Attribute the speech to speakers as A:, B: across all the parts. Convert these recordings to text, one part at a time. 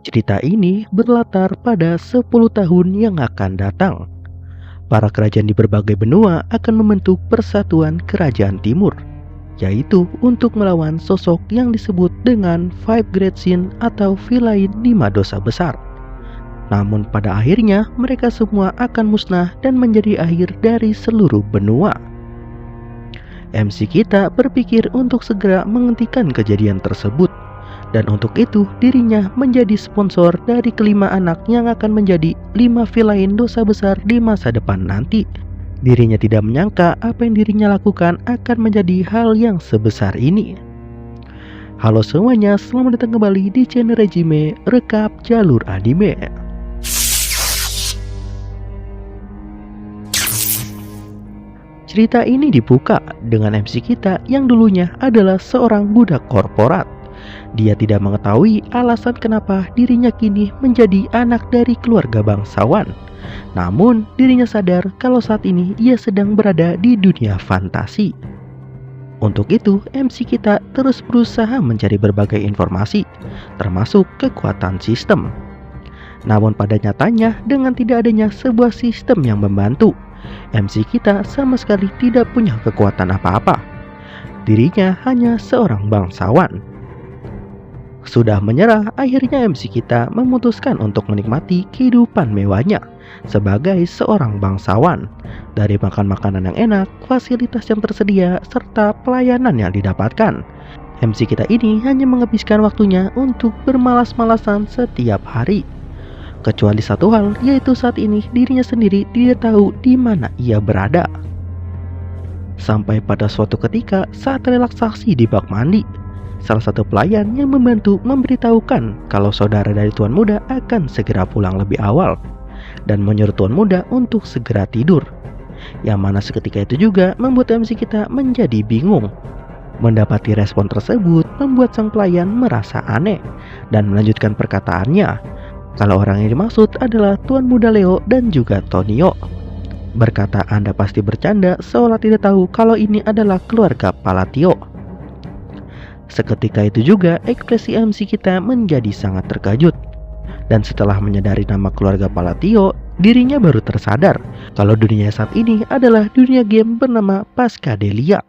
A: Cerita ini berlatar pada 10 tahun yang akan datang. Para kerajaan di berbagai benua akan membentuk Persatuan Kerajaan Timur, yaitu untuk melawan sosok yang disebut dengan Five Great Sin atau vilain 5 dosa besar. Namun pada akhirnya mereka semua akan musnah dan menjadi akhir dari seluruh benua. MC kita berpikir untuk segera menghentikan kejadian tersebut. Dan untuk itu dirinya menjadi sponsor dari kelima anak yang akan menjadi 5 vilain dosa besar di masa depan nanti. Dirinya tidak menyangka apa yang dirinya lakukan akan menjadi hal yang sebesar ini. Halo semuanya, selamat datang kembali di channel Regime Rekap Jalur Anime. Cerita ini dibuka dengan MC kita yang dulunya adalah seorang budak korporat. Dia tidak mengetahui alasan kenapa dirinya kini menjadi anak dari keluarga bangsawan. Namun dirinya sadar kalau saat ini ia sedang berada di dunia fantasi. Untuk itu MC kita terus berusaha mencari berbagai informasi, termasuk kekuatan sistem. Namun pada nyatanya dengan tidak adanya sebuah sistem yang membantu, MC kita sama sekali tidak punya kekuatan apa-apa. Dirinya hanya seorang bangsawan. Sudah menyerah, akhirnya MC kita memutuskan untuk menikmati kehidupan mewahnya sebagai seorang bangsawan. Dari makan makanan yang enak, fasilitas yang tersedia, serta pelayanan yang didapatkan, MC kita ini hanya menghabiskan waktunya untuk bermalas-malasan setiap hari. Kecuali satu hal, yaitu saat ini dirinya sendiri tidak tahu di mana ia berada. Sampai pada suatu ketika saat relaksasi di bak mandi, salah satu pelayan yang membantu memberitahukan kalau saudara dari tuan muda akan segera pulang lebih awal dan menyuruh tuan muda untuk segera tidur. Yang mana seketika itu juga membuat MC kita menjadi bingung. Mendapati respon tersebut membuat sang pelayan merasa aneh dan melanjutkan perkataannya kalau orang yang dimaksud adalah tuan muda Leo dan juga Tonio. Berkata Anda pasti bercanda seolah tidak tahu kalau ini adalah keluarga Palatio. Seketika itu juga ekspresi MC kita menjadi sangat terkejut. Dan setelah menyadari nama keluarga Palatio, dirinya baru tersadar kalau dunia saat ini adalah dunia game bernama Pascadelia.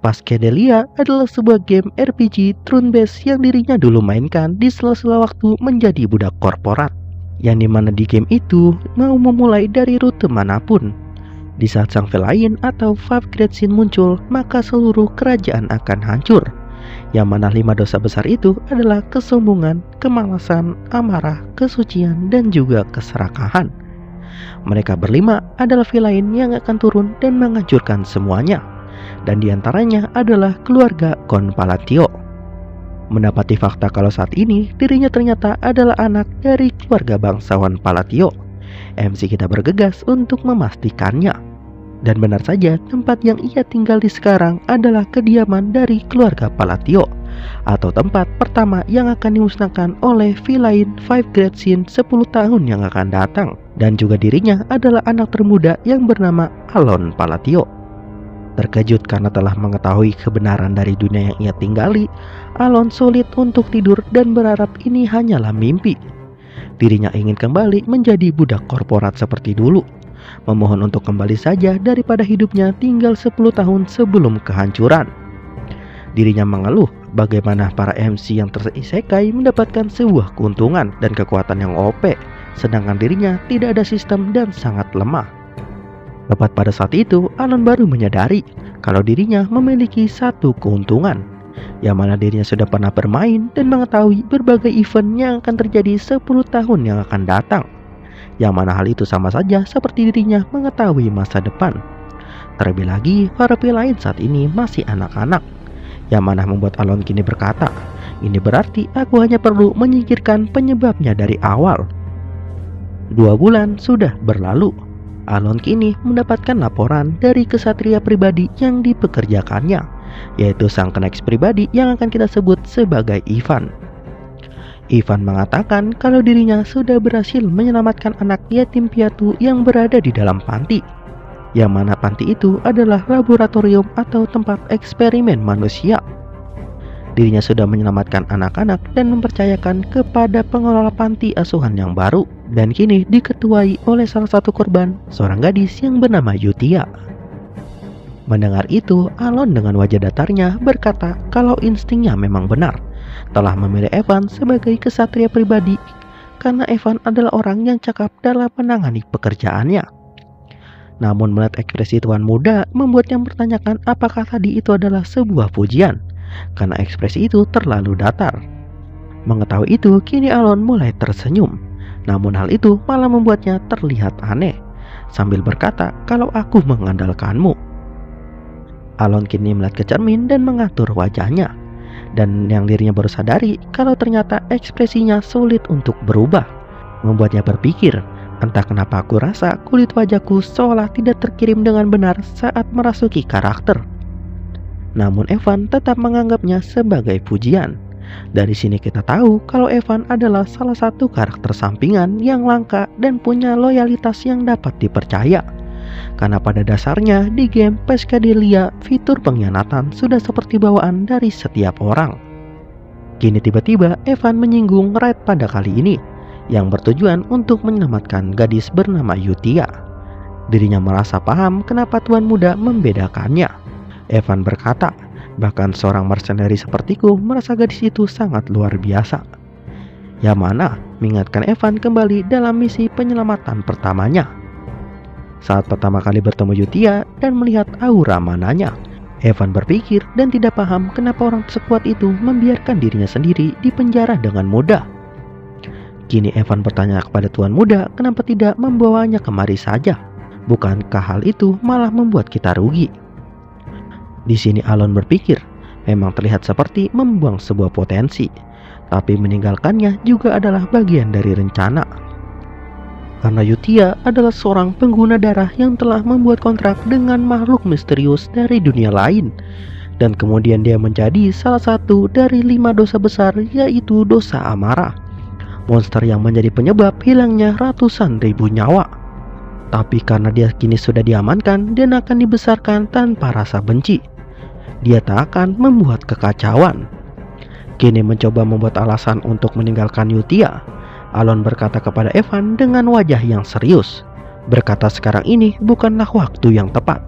A: Pascadelia adalah sebuah game RPG turn-based yang dirinya dulu mainkan di sela-sela waktu menjadi budak korporat. Yang dimana di game itu mau memulai dari rute manapun. Di saat sang vilain atau Five Great Sin muncul, maka seluruh kerajaan akan hancur. Yang mana 5 dosa besar itu adalah kesombongan, kemalasan, amarah, kesucian, dan juga keserakahan. Mereka berlima adalah vilain yang akan turun dan menghancurkan semuanya. Dan diantaranya adalah keluarga Kon Palatio. Mendapati fakta kalau saat ini dirinya ternyata adalah anak dari keluarga bangsawan Palatio, MC kita bergegas untuk memastikannya. Dan benar saja tempat yang ia tinggal di sekarang adalah kediaman dari keluarga Palatio, atau tempat pertama yang akan dimusnahkan oleh vilain Five Great Sin 10 tahun yang akan datang. Dan juga dirinya adalah anak termuda yang bernama Alon Palatio. Terkejut karena telah mengetahui kebenaran dari dunia yang ia tinggali, Alon sulit untuk tidur dan berharap ini hanyalah mimpi. Dirinya ingin kembali menjadi budak korporat seperti dulu, memohon untuk kembali saja daripada hidupnya tinggal 10 tahun sebelum kehancuran. Dirinya mengeluh bagaimana para MC yang terisekai mendapatkan sebuah keuntungan dan kekuatan yang OP, sedangkan dirinya tidak ada sistem dan sangat lemah. Tepat pada saat itu, Alon baru menyadari kalau dirinya memiliki satu keuntungan, yang mana dirinya sudah pernah bermain dan mengetahui berbagai event yang akan terjadi 10 tahun yang akan datang. Yang mana hal itu sama saja seperti dirinya mengetahui masa depan. Terlebih lagi, para vilain saat ini masih anak-anak. Yang mana membuat Alon kini berkata, ini berarti aku hanya perlu menyingkirkan penyebabnya dari awal. 2 bulan sudah berlalu. Alon kini mendapatkan laporan dari kesatria pribadi yang dipekerjakannya, yaitu sang Knights pribadi yang akan kita sebut sebagai Ivan. Ivan mengatakan kalau dirinya sudah berhasil menyelamatkan anak yatim piatu yang berada di dalam panti. Yang mana panti itu adalah laboratorium atau tempat eksperimen manusia. dirinya sudah menyelamatkan anak-anak dan mempercayakan kepada pengelola panti asuhan yang baru, dan kini diketuai oleh salah satu korban, seorang gadis yang bernama Yutia. Mendengar itu, Alon dengan wajah datarnya berkata kalau instingnya memang benar, telah memilih Evan sebagai kesatria pribadi karena Evan adalah orang yang cakap dalam menangani pekerjaannya. Namun melihat ekspresi tuan muda membuatnya mempertanyakan apakah tadi itu adalah sebuah pujian, karena ekspresi itu terlalu datar. Mengetahui itu, kini Alon mulai tersenyum. Namun hal itu malah membuatnya terlihat aneh, sambil berkata kalau aku mengandalkanmu. Alon kini melihat ke cermin dan mengatur wajahnya. Dan yang dirinya baru sadari kalau ternyata ekspresinya sulit untuk berubah. Membuatnya berpikir, entah kenapa aku rasa kulit wajahku seolah tidak terkirim dengan benar saat merasuki karakter. Namun Evan tetap menganggapnya sebagai pujian. Dari sini kita tahu kalau Evan adalah salah satu karakter sampingan yang langka dan punya loyalitas yang dapat dipercaya. Karena pada dasarnya di game Pescadilla fitur pengkhianatan sudah seperti bawaan dari setiap orang. Kini tiba-tiba Evan menyinggung Red pada kali ini, yang bertujuan untuk menyelamatkan gadis bernama Yutia. Dirinya merasa paham kenapa tuan muda membedakannya. Evan berkata, bahkan seorang mercenary sepertiku merasa gadis itu sangat luar biasa. Yang mana mengingatkan Evan kembali dalam misi penyelamatan pertamanya. Saat pertama kali bertemu Yutia dan melihat aura mananya, Evan berpikir dan tidak paham kenapa orang sekuat itu membiarkan dirinya sendiri di penjara dengan mudah. Kini Evan bertanya kepada tuan muda kenapa tidak membawanya kemari saja. Bukankah hal itu malah membuat kita rugi? Di sini Alon berpikir, memang terlihat seperti membuang sebuah potensi, tapi meninggalkannya juga adalah bagian dari rencana. Karena Yutia adalah seorang pengguna darah yang telah membuat kontrak dengan makhluk misterius dari dunia lain, dan kemudian dia menjadi salah satu dari 5 dosa besar, yaitu dosa amarah, monster yang menjadi penyebab hilangnya ratusan ribu nyawa. Tapi karena dia kini sudah diamankan dan akan dibesarkan tanpa rasa benci, dia tak akan membuat kekacauan. Kini mencoba membuat alasan untuk meninggalkan Yutia, Alon berkata kepada Evan dengan wajah yang serius, berkata sekarang ini bukanlah waktu yang tepat.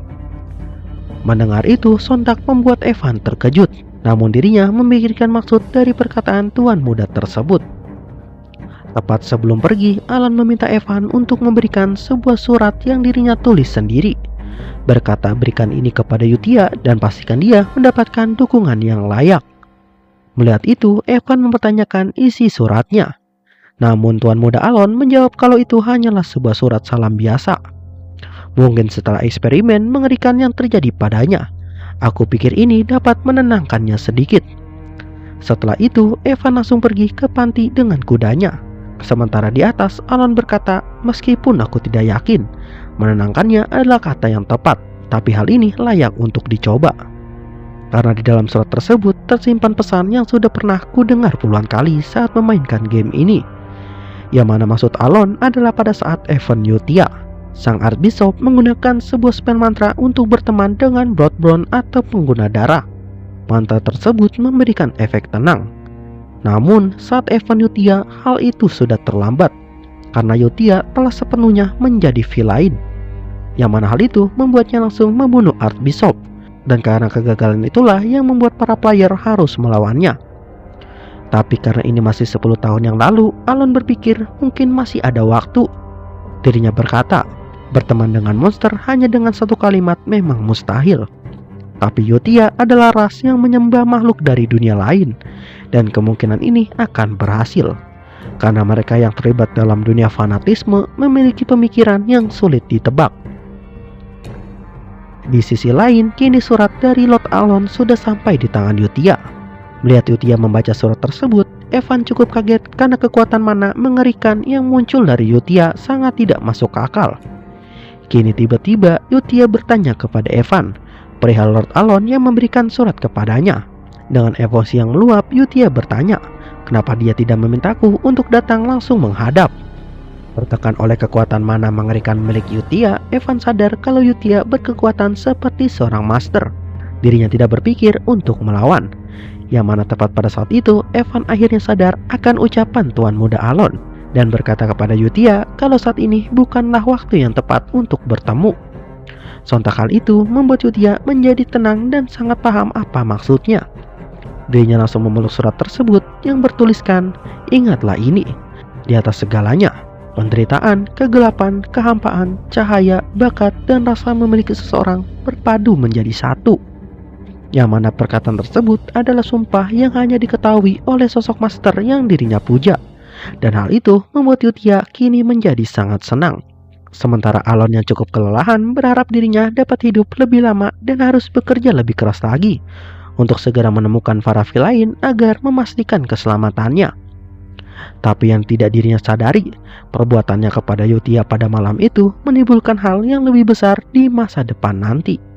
A: Mendengar itu sontak membuat Evan terkejut, namun dirinya memikirkan maksud dari perkataan tuan muda tersebut. Tepat sebelum pergi, Alon meminta Evan untuk memberikan sebuah surat yang dirinya tulis sendiri. Berkata berikan ini kepada Yutia dan pastikan dia mendapatkan dukungan yang layak. Melihat itu, Evan mempertanyakan isi suratnya. Namun tuan muda Alon menjawab kalau itu hanyalah sebuah surat salam biasa. Mungkin setelah eksperimen mengerikan yang terjadi padanya, aku pikir ini dapat menenangkannya sedikit. Setelah itu, Evan langsung pergi ke panti dengan kudanya. Sementara di atas, Alon berkata, meskipun aku tidak yakin, menenangkannya adalah kata yang tepat, tapi hal ini layak untuk dicoba. Karena di dalam surat tersebut tersimpan pesan yang sudah pernah kudengar puluhan kali saat memainkan game ini. Yang mana maksud Alon adalah pada saat Evan Yutia, sang Archbishop menggunakan sebuah spell mantra untuk berteman dengan Bloodborne atau pengguna darah. Mantra tersebut memberikan efek tenang. Namun saat Evan Yutia, hal itu sudah terlambat, karena Yutia telah sepenuhnya menjadi villain. Yang mana hal itu membuatnya langsung membunuh Archbishop. Dan karena kegagalan itulah yang membuat para player harus melawannya. Tapi karena ini masih 10 tahun yang lalu, Alon berpikir mungkin masih ada waktu. Dirinya berkata, berteman dengan monster hanya dengan satu kalimat memang mustahil. Tapi Yutia adalah ras yang menyembah makhluk dari dunia lain, dan kemungkinan ini akan berhasil. Karena mereka yang terlibat dalam dunia fanatisme memiliki pemikiran yang sulit ditebak. Di sisi lain, kini surat dari Lord Alon sudah sampai di tangan Yutia. Melihat Yutia membaca surat tersebut, Evan cukup kaget karena kekuatan mana mengerikan yang muncul dari Yutia sangat tidak masuk akal. Kini tiba-tiba Yutia bertanya kepada Evan perihal Lord Alon yang memberikan surat kepadanya. Dengan emosi yang meluap, Yutia bertanya, kenapa dia tidak memintaku untuk datang langsung menghadap. Tertekan oleh kekuatan mana mengerikan milik Yutia, Evan sadar kalau Yutia berkekuatan seperti seorang master. Dirinya tidak berpikir untuk melawan. Yang mana tepat pada saat itu, Evan akhirnya sadar akan ucapan tuan muda Alon dan berkata kepada Yutia kalau saat ini bukanlah waktu yang tepat untuk bertemu. Sontak hal itu membuat Yutia menjadi tenang dan sangat paham apa maksudnya. Dirinya langsung memeluk surat tersebut yang bertuliskan, "Ingatlah ini, di atas segalanya, penderitaan, kegelapan, kehampaan, cahaya, bakat, dan rasa memiliki seseorang berpadu menjadi satu." Yang mana perkataan tersebut adalah sumpah yang hanya diketahui oleh sosok master yang dirinya puja. Dan hal itu membuat Yutia kini menjadi sangat senang. Sementara Alon yang cukup kelelahan berharap dirinya dapat hidup lebih lama dan harus bekerja lebih keras lagi untuk segera menemukan Farafi lain agar memastikan keselamatannya. Tapi yang tidak dirinya sadari, perbuatannya kepada Yutia pada malam itu menimbulkan hal yang lebih besar di masa depan nanti.